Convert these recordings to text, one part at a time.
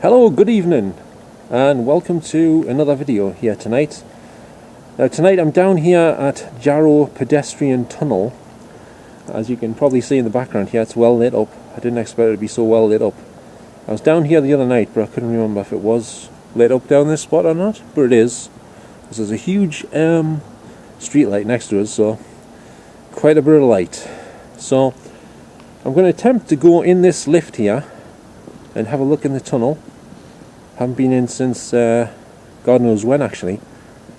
Hello, good evening, and welcome to another video here tonight. Now tonight I'm down here at Jarrow pedestrian tunnel. As you can probably see in the background here, it's well lit up. I didn't expect it to be so well lit up. I was down here the other night, but I couldn't remember if it was lit up down this spot or not, but it is. There's a huge street light next to us, so quite a bit of light. So I'm going to attempt to go in this lift here and have a look in the tunnel. Haven't been in since God knows when, actually.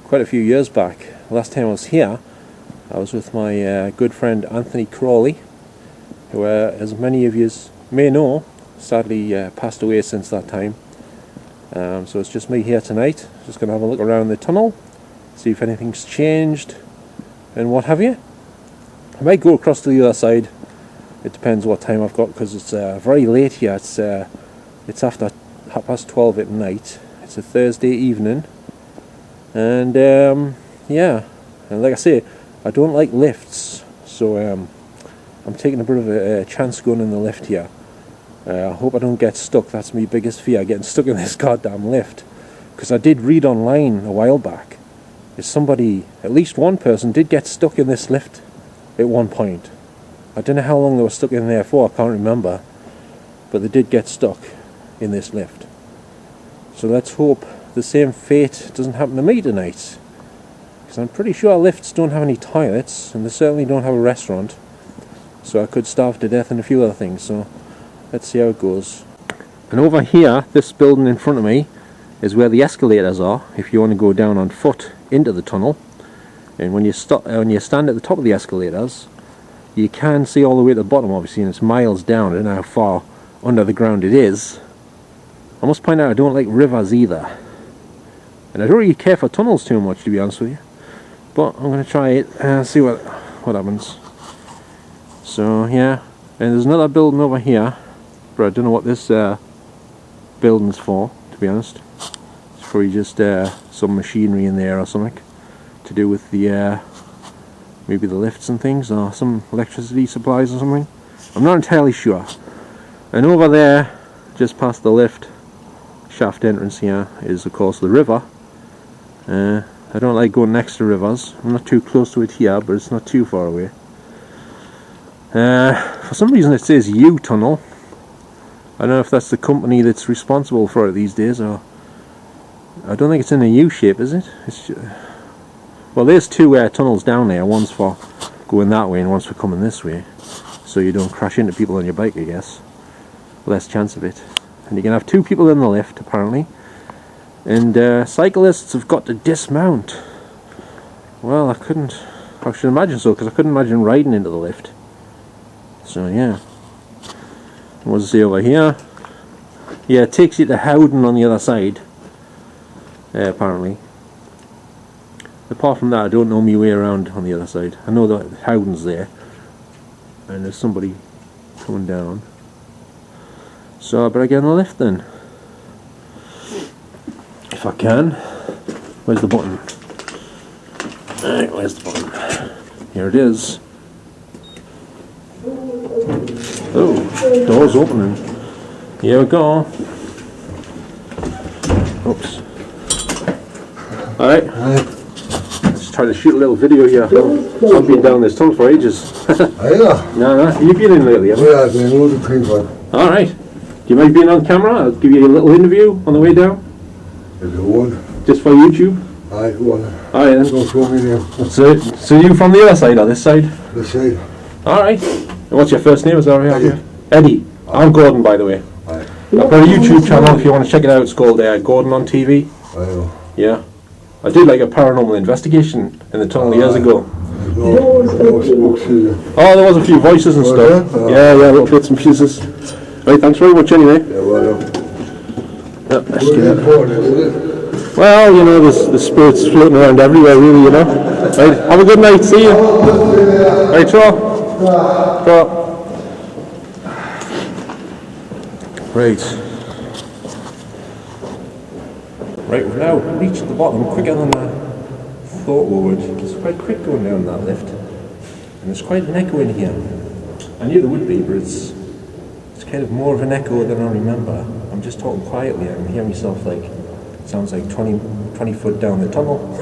Quite a few years back. Last time I was here, I was with my good friend Anthony Crawley, who, as many of you may know, sadly passed away since that time. So it's just me here tonight. Just going to have a look around the tunnel, see if anything's changed and what have you. I might go across to the other side. It depends what time I've got, because it's very late here. It's after 12:30 at night. It's a Thursday evening, and yeah, and like I say, I don't like lifts, so I'm taking a bit of a chance going in the lift here. I hope I don't get stuck. That's my biggest fear, getting stuck in this goddamn lift, because I did read online a while back that somebody, at least one person, did get stuck in this lift at one point. I don't know how long they were stuck in there for, I can't remember, but they did get stuck in this lift. So let's hope the same fate doesn't happen to me tonight, because I'm pretty sure lifts don't have any toilets, and they certainly don't have a restaurant, so I could starve to death and a few other things. So let's see how it goes. And over here, this building in front of me, is where the escalators are if you want to go down on foot into the tunnel. And when you stand at the top of the escalators, you can see all the way to the bottom, obviously, and it's miles down. I don't know how far under the ground it is. I must point out I don't like rivers either, and I don't really care for tunnels too much, to be honest with you, but I'm going to try it and see what happens. So yeah, and there's another building over here, but I don't know what this building's for, to be honest. It's probably just some machinery in there or something to do with the maybe the lifts and things, or some electricity supplies or something. I'm not entirely sure. And over there, just past the lift shaft entrance here, is of course the river. I don't like going next to rivers. I'm not too close to it here, but it's not too far away. For some reason it says U Tunnel. I don't know if that's the company that's responsible for it these days, or I don't think it's in a U shape, is it? Well, there's two tunnels down there. One's for going that way and one's for coming this way, so you don't crash into people on your bike, I guess. Less chance of it. And you can have two people in the lift, apparently. And cyclists have got to dismount. Well, I should imagine so, because I couldn't imagine riding into the lift. So yeah. What's it say over here? Yeah, it takes you to Howden on the other side, apparently. Apart from that, I don't know my way around on the other side. I know that Howden's there, and there's somebody coming down. So I better get on the lift then, if I can. Where's the button? Alright, where's the button? Here it is. Oh, door's opening. Here we go. Oops. Alright. Let's try to shoot a little video here. I've been down this tunnel for ages. Yeah. No, you've been in lately, haven't you? Yeah, I've been all the people. Alright. Do you mind being on camera? I'll give you a little interview on the way down. If you want. Just for YouTube? Aye, go on. Alright then. Don't show me there. So you from the other side or this side? This side. Alright. And what's your first name? Is that right? Eddie. Eddie. I'm Gordon, by the way. Aye. I've got a YouTube channel if you want to check it out. It's called Gordon on TV. Aye. Yeah. I did like a paranormal investigation in the tunnel years ago. No spooks either. Oh, there was a few voices and stuff. Yeah, little bits and pieces. Right, thanks very much anyway. Yeah, well, Yep, let's get it. Well, you know, there's spirits floating around everywhere, really, you know. Right, have a good night, see you. Right, ciao. Right. Right, we've now reached the bottom quicker than I thought we would. It's quite quick going down that lift. And there's quite an echo in here. I knew there would be, but it's kind of more of an echo than I remember. I'm I'm just talking quietly. I can hear myself like, sounds like 20 foot down the tunnel.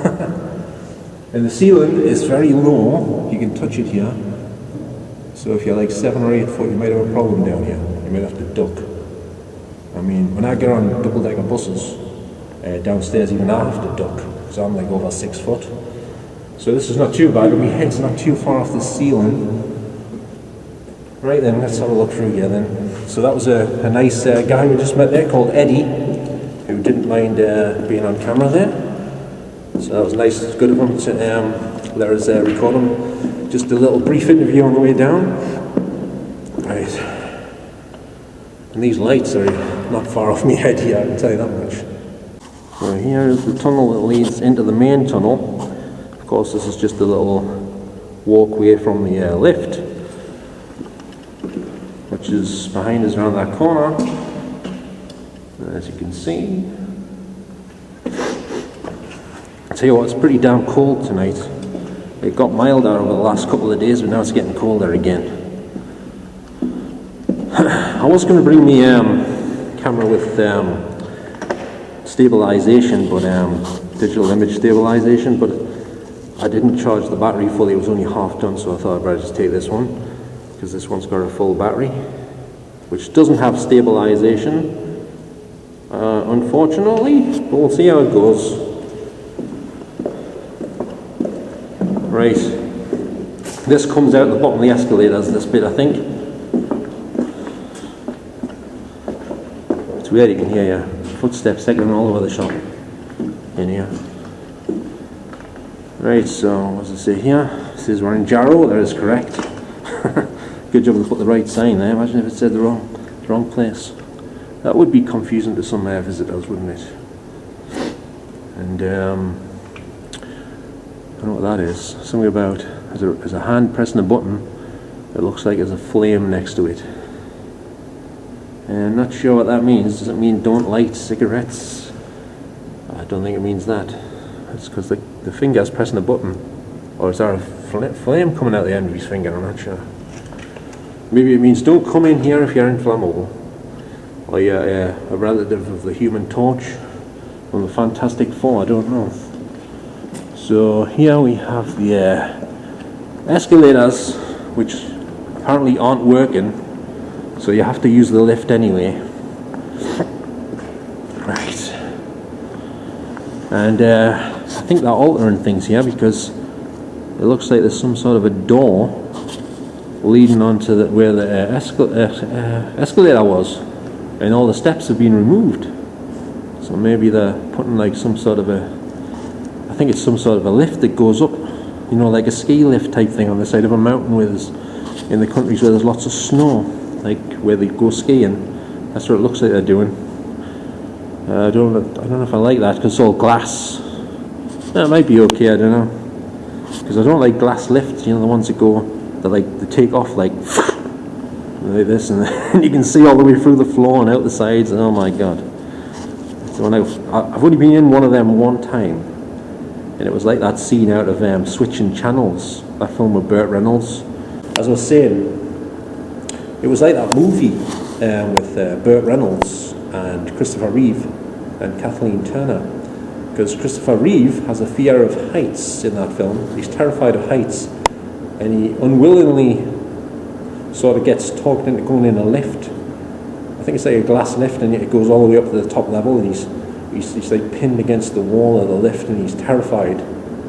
And the ceiling is very low. You can touch it here. So if you're like 7 or 8 foot, you might have a problem down here. You might have to duck. I mean, when I get on double-decker buses downstairs, even I have to duck because I'm like over 6 foot. So this is not too bad, but my head's not too far off the ceiling. Right then, let's have a look through here then. So that was a nice guy we just met there called Eddie, who didn't mind being on camera there. So that was nice, it's good of him to let us record him. Just a little brief interview on the way down. Right. And these lights are not far off my head here, I can tell you that much. So here is the tunnel that leads into the main tunnel. Of course, this is just a little walkway from the lift, which is behind us around that corner. As you can see. I'll tell you what, it's pretty damn cold tonight. It got milder over the last couple of days, but now it's getting colder again. I was going to bring the camera with stabilization, but digital image stabilization, but I didn't charge the battery fully. It was only half done, so I thought I'd better just take this one, because this one's got a full battery, which doesn't have stabilization, unfortunately, but we'll see how it goes. Right, this comes out the bottom of the escalators, this bit I think. It's weird, you can hear your footsteps echoing all over the shop in here. Right, so what does it say here? It says we're in Jarrow, that is correct. Good job to put the right sign there. Imagine if it said the wrong place. That would be confusing to some visitors, wouldn't it? And I don't know what that is. Something about there's a hand pressing a button. It looks like there's a flame next to it. And I'm not sure what that means. Does it mean don't light cigarettes? I don't think it means that. It's because the finger's pressing a button. Or is there a flame coming out the end of his finger? I'm not sure. Maybe it means don't come in here if you're inflammable. Or you're a relative of the Human Torch from the Fantastic Four, I don't know. So here we have the escalators, which apparently aren't working, so you have to use the lift anyway. Right. And I think they're altering things here because it looks like there's some sort of a door leading on to where the escalator was, and all the steps have been removed. So maybe they're putting like some sort of I think it's some sort of a lift that goes up, you know, like a ski lift type thing on the side of a mountain where there's, in the countries where there's lots of snow, like where they go skiing. That's what it looks like they're doing. I don't know if I like that because it's all glass. It might be okay, I don't know. Because I don't like glass lifts, you know, the ones that go, they take off like this, and then you can see all the way through the floor and out the sides, and oh my god. So I've only been in one of them one time, and it was like that scene out of Switching Channels, that film with Burt Reynolds. As I was saying, it was like that movie with Burt Reynolds and Christopher Reeve and Kathleen Turner, because Christopher Reeve has a fear of heights in that film. He's terrified of heights, and he unwillingly sort of gets talked into going in a lift. I think it's like a glass lift, and it goes all the way up to the top level, and he's like pinned against the wall of the lift, and he's terrified,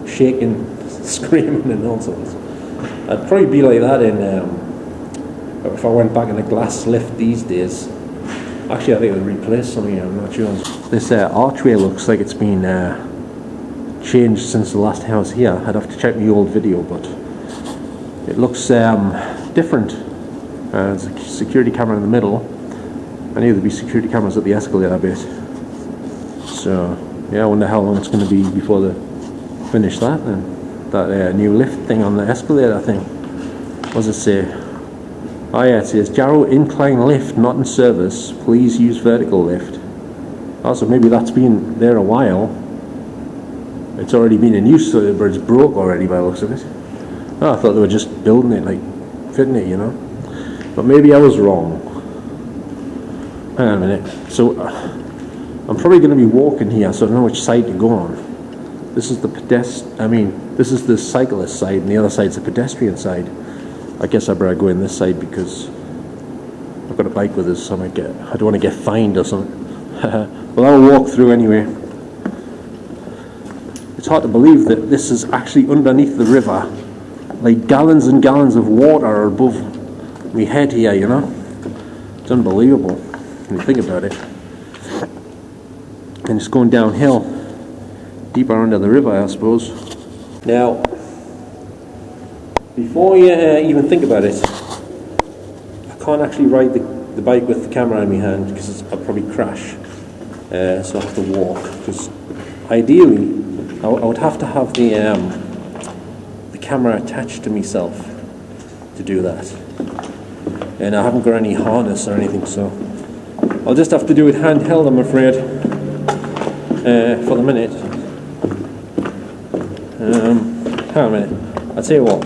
shaking, screaming and all sorts. I'd probably be like that if I went back in a glass lift these days. Actually, I think they'll replace some here, I'm not sure. This archway looks like it's been changed since the last time I was here. I'd have to check my old video, but it looks different. There's a security camera in the middle. I knew there'd be security cameras at the escalator bit. So, yeah, I wonder how long it's going to be before they finish that then. That new lift thing on the escalator thing. What does it say? Oh yeah, it says Jarrow incline lift not in service. Please use vertical lift. Oh, so maybe that's been there a while. It's already been in use, so but it's broke already by the looks of it. Oh, I thought they were just building it, like fitting it, you know. But maybe I was wrong. Hang on a minute. So I'm probably going to be walking here, so I don't know which side to go on. This is the this is the cyclist side, and the other side's the pedestrian side. I guess I better go in this side because I've got a bike with us, so I don't want to get fined or something. Well, I'll walk through anyway. It's hard to believe that this is actually underneath the river. Like gallons and gallons of water are above my head here, you know? It's unbelievable when you think about it. And it's going downhill, deeper under the river, I suppose. Now, before you even think about it, I can't actually ride the bike with the camera in my hand because I'll probably crash. So I have to walk. Because ideally, I would have to have the camera attached to myself to do that. And I haven't got any harness or anything, so I'll just have to do it handheld, I'm afraid, for the minute. Hang on a minute. I'll tell you what.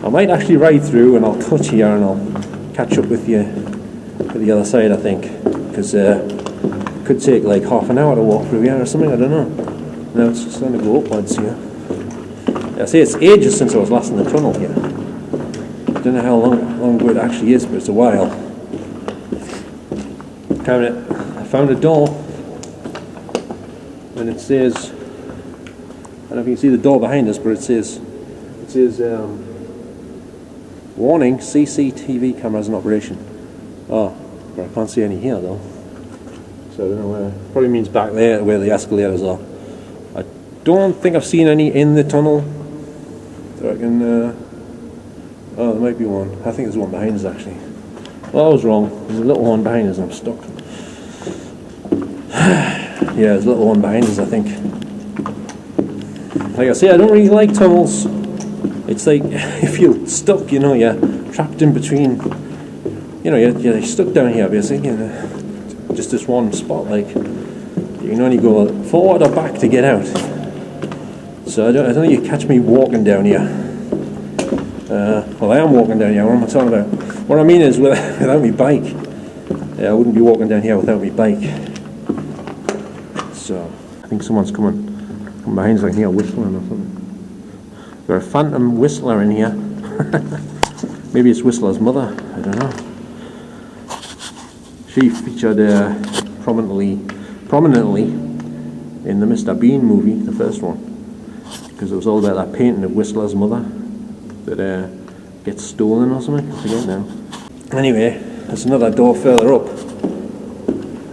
I might actually ride through and I'll cut here and I'll catch up with you to the other side, I think, because it could take like half an hour to walk through here or something, I don't know. Now it's starting to go upwards here. I say it's ages since I was last in the tunnel here. I don't know how long ago it actually is, but it's a while. I found a door, and it says, I don't know if you can see the door behind us, but it says warning, CCTV cameras in operation. Oh, but I can't see any here though. So I don't know where. Probably means back there where the escalators are. I don't think I've seen any in the tunnel. So I can. Oh, there might be one. I think there's one behind us actually. Well, I was wrong. There's a little one behind us and I'm stuck. Yeah, there's a little one behind us, I think. Like I say, I don't really like tunnels. It's like you feel stuck, you know, you're trapped in between. You know, you're stuck down here basically in just this one spot. Like you can only go forward or back to get out. So I don't think you catch me walking down here. Well, I am walking down here. What am I talking about? What I mean is without my bike. Yeah, I wouldn't be walking down here without my bike. So I think someone's coming behind us, like here whistling or something. Got a phantom whistler in here. Maybe it's Whistler's mother. I don't know. She featured prominently in the Mr. Bean movie, the first one, because it was all about that painting of Whistler's mother that gets stolen or something. I forget now. Anyway, there's another door further up.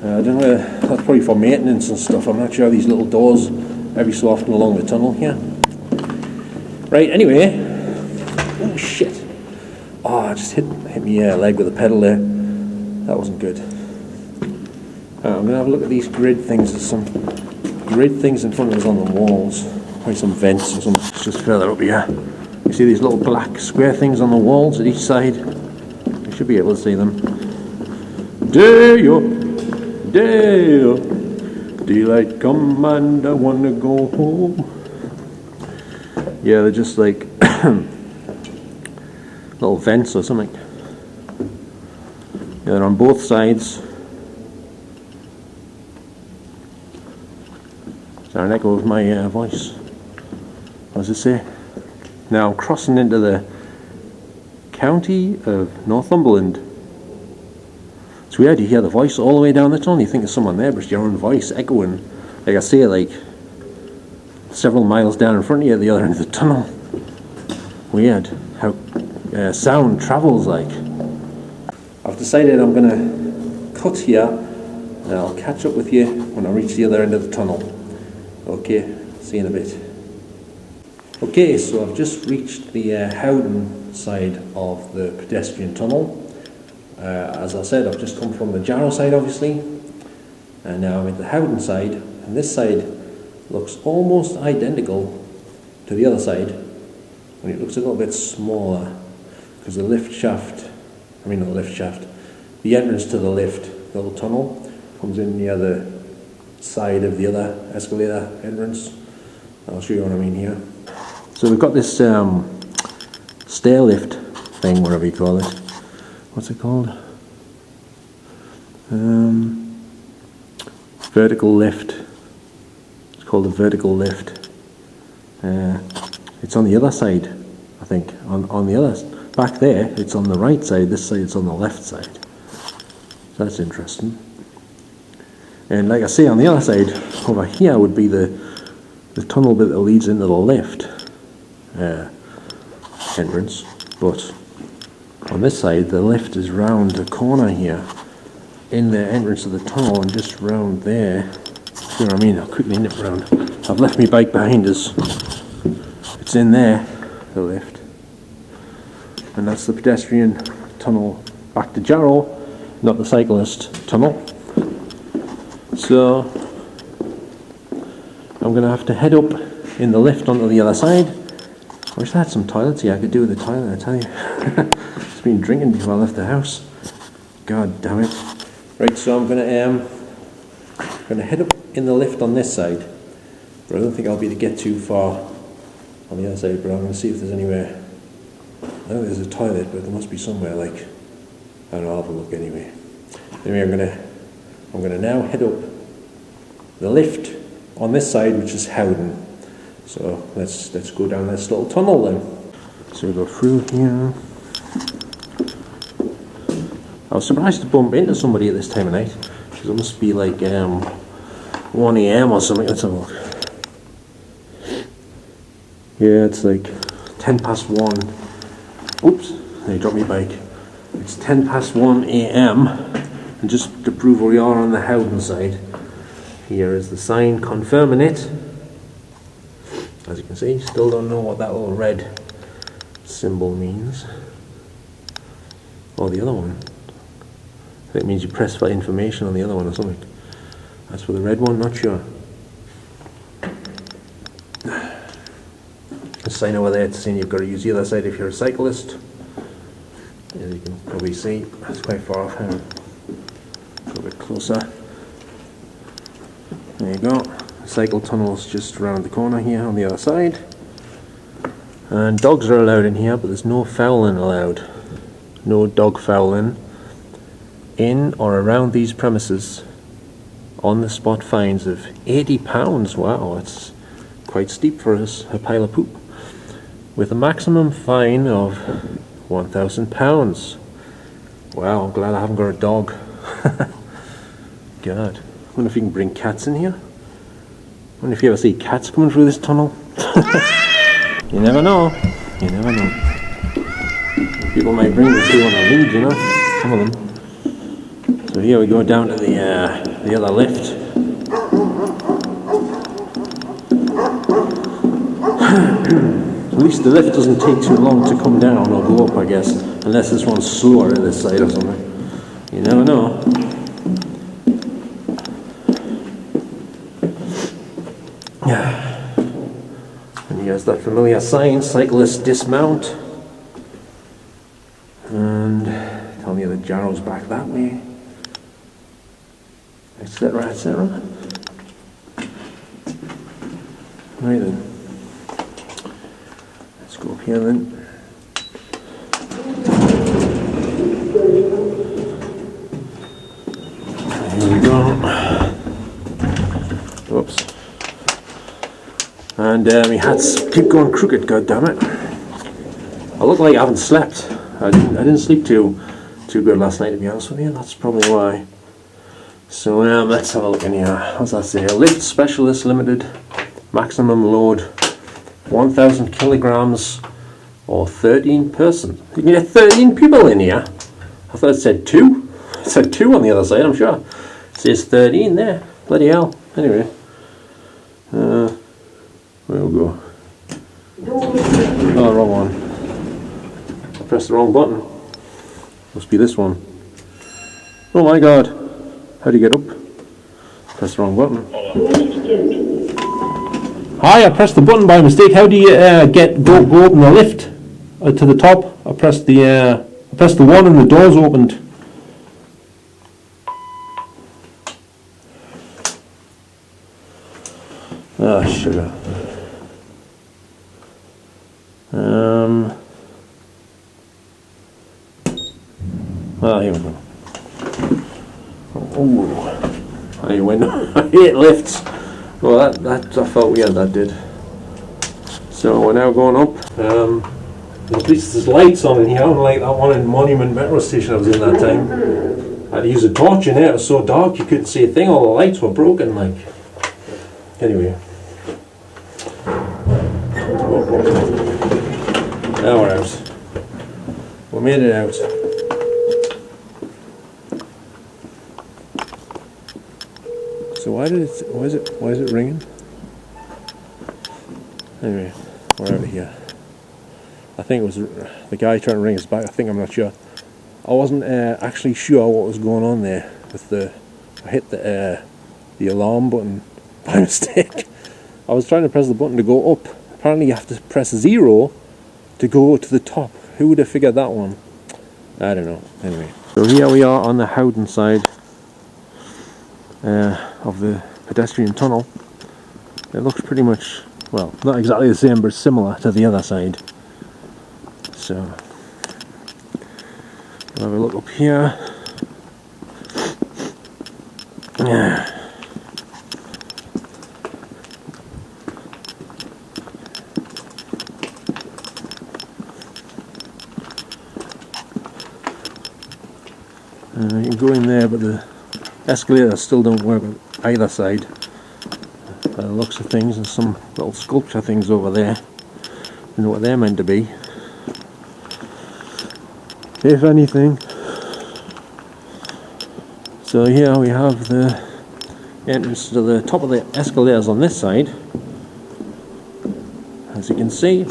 I don't know. That's probably for maintenance and stuff. I'm not sure. These little doors every so often along the tunnel here. Right. Anyway. Oh shit. Oh, I just hit my leg with a pedal there. That wasn't good. I'm going to have a look at these grid things. There's some grid things in front of us on the walls. Probably some vents or something. It's just further up here. You see these little black square things on the walls at each side? You should be able to see them. Day-o, daylight come and I want to go home. Yeah, they're just like little vents or something. Yeah, they're on both sides. Is there an echo of my voice? What does it say? Now I'm crossing into the county of Northumberland. It's weird, you hear the voice all the way down the tunnel. You think there's someone there, but it's your own voice echoing. Like I say, like several miles down in front of you at the other end of the tunnel. Weird how sound travels like. I've decided I'm going to cut here and I'll catch up with you when I reach the other end of the tunnel. Okay, see you in a bit. Okay, so I've just reached the Howden side of the pedestrian tunnel. As I said, I've just come from the Jarrow side obviously, and now I'm at the Howden side, and this side looks almost identical to the other side, and it looks a little bit smaller because the entrance to the lift, the little tunnel, comes in near the side of the other escalator entrance. I'll show you what I mean here. So we've got this stair lift thing, whatever you call it. What's it called? Vertical lift. It's called a vertical lift. It's on the other side, I think. On the other, back there, it's on the right side. This side, it's on the left side. So that's interesting. And like I say, on the other side, over here would be the tunnel bit that leads into the lift entrance. But on this side, the lift is round the corner here, in the entrance of the tunnel, and just round there. See what I mean? I'll quickly nip round. I've left my bike behind us. It's in there, the lift. And that's the pedestrian tunnel back to Jarrow, not the cyclist tunnel. So I'm going to have to head up in the lift onto the other side. I wish I had some toilets here. I could do with the toilet, I tell you. Just been drinking before I left the house. God damn it. Right, so I'm going to head up in the lift on this side. But I don't think I'll be able to get too far on the other side, but I'm going to see if there's anywhere. I know there's a toilet, but there must be somewhere, like, I don't know, I'll have a look anyway. Anyway, I'm going to now head up the lift on this side, which is Howden. So let's go down this little tunnel then. So we go through here. I was surprised to bump into somebody at this time of night, because it must be like 1 AM or something. Let's have a look. Yeah, it's like 1:10. Oops, I dropped my bike. It's 1:10 AM, and just to prove where we are on the Howden side, here is the sign confirming it. As you can see, still don't know what that little red symbol means. Or the other one. I think it means you press for information on the other one or something. As for the red one, not sure. The sign over there, it's saying you've got to use the other side if you're a cyclist. As you can probably see, it's quite far off here. Go a bit closer. There you go. The cycle tunnel's just around the corner here on the other side. And dogs are allowed in here, but there's no fouling allowed. No dog fouling in or around these premises. On the spot fines of £80. Wow, that's quite steep for us, a pile of poop. With a maximum fine of £1,000. Wow, I'm glad I haven't got a dog. God, I wonder if you can bring cats in here. I wonder if you ever see cats coming through this tunnel. You never know. You never know. People might bring them through on a lead, you know. Some of them. So here we go down to the other lift. At least the lift doesn't take too long to come down or go up, I guess. Unless this one's slower at this side or something. You never know. And here's that familiar sign, cyclist dismount. And tell me the Jarrow's back that way. Etc, etc. Right then. Let's go up here then. Here we go. Whoops. And my hats keep going crooked, god damn it. I look like I haven't slept. I didn't sleep too good last night, to be honest with you. That's probably why. So let's have a look in here. What's that say? Lift Specialist Limited. Maximum load 1,000 kilograms or 13 persons. You can get 13 people in here. I thought it said 2. It said 2 on the other side, I'm sure. It says 13 there. Bloody hell. Anyway. Where we go? Oh, wrong one. I pressed the wrong button. Must be this one. Oh my god. How do you get up? Press the wrong button. Hi, I pressed the button by mistake. How do you go open the lift to the top? I pressed the one and the doors opened. Ah, sugar. Here we go. Oh know. I hate lifts. Well, that I felt weird, that did. So we're now going up. At least there's lights on in here, unlike that one in Monument Metro Station I was in that time. I had to use a torch in there, it was so dark you couldn't see a thing, all the lights were broken, like. Anyway. Now we're out. We made it out. So why is it ringing? Anyway, we're out of here. I think it was the guy trying to ring us back. I'm not sure. I wasn't actually sure what was going on there with I hit the alarm button by mistake. I was trying to press the button to go up. Apparently you have to press 0 to go to the top. Who would have figured that one? I don't know. Anyway, so here we are on the Howden side of the pedestrian tunnel. It looks pretty much, well, not exactly the same, but similar to the other side. So we'll have a look up here. Yeah. You can go in there, but the escalators still don't work on either side. By the looks of things, and some little sculpture things over there. Don't know what they're meant to be. If anything. So here we have the entrance to the top of the escalators on this side. As you can see.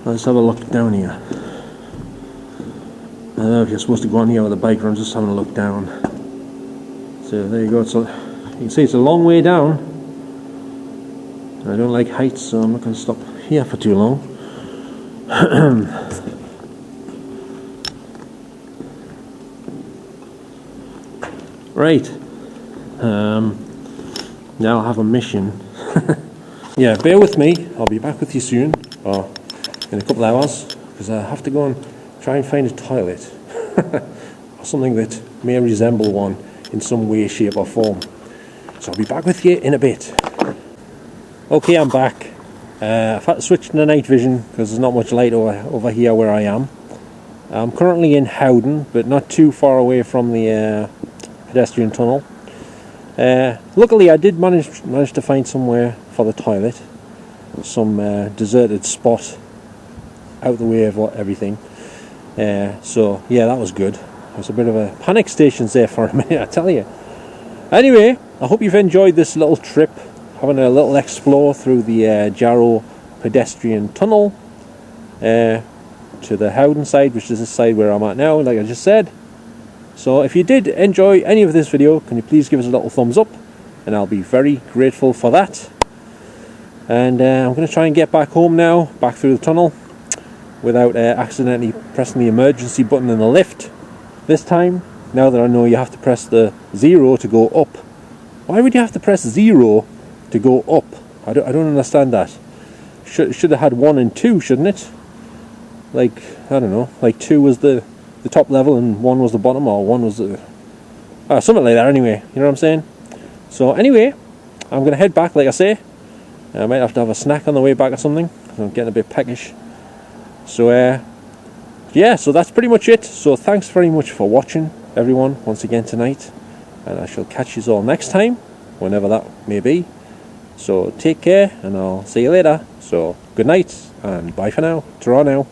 Let's have a look down here. I don't know if you're supposed to go on here with a bike, or I'm just having a look down. So there you go. So you can see it's a long way down. I don't like heights, so I'm not going to stop here for too long. Right. Now I have a mission. Yeah, bear with me. I'll be back with you soon, or in a couple of hours, because I have to go and try and find a toilet. Or something that may resemble one in some way, shape or form. So I'll be back with you in a bit. Okay, I'm back. I've had to switch to the night vision because there's not much light over here where I am. I'm currently in Howden, but not too far away from the pedestrian tunnel. Luckily I did manage to find somewhere for the toilet. Some deserted spot out the way of everything. So yeah, that was good. It was a bit of a panic stations there for a minute, I tell you. Anyway, I hope you've enjoyed this little trip, having a little explore through the Jarrow pedestrian tunnel to the Howden side, which is the side where I'm at now, like I just said. So if you did enjoy any of this video, can you please give us a little thumbs up, and I'll be very grateful for that. And I'm going to try and get back home now, back through the tunnel, without accidentally pressing the emergency button in the lift this time, now that I know you have to press the 0 to go up. Why would you have to press 0 to go up? I don't understand that. Should have had 1 and 2, shouldn't it? Like, I don't know, like 2 was the top level and 1 was the bottom, or 1 was the... something like that anyway, you know what I'm saying? So anyway, I'm going to head back, like I say. I might have to have a snack on the way back or something, I'm getting a bit peckish. So yeah, so that's pretty much it. So thanks very much for watching, everyone, once again tonight, and I shall catch you all next time, whenever that may be. So take care, and I'll see you later. So good night and bye for now. Ta-ra now.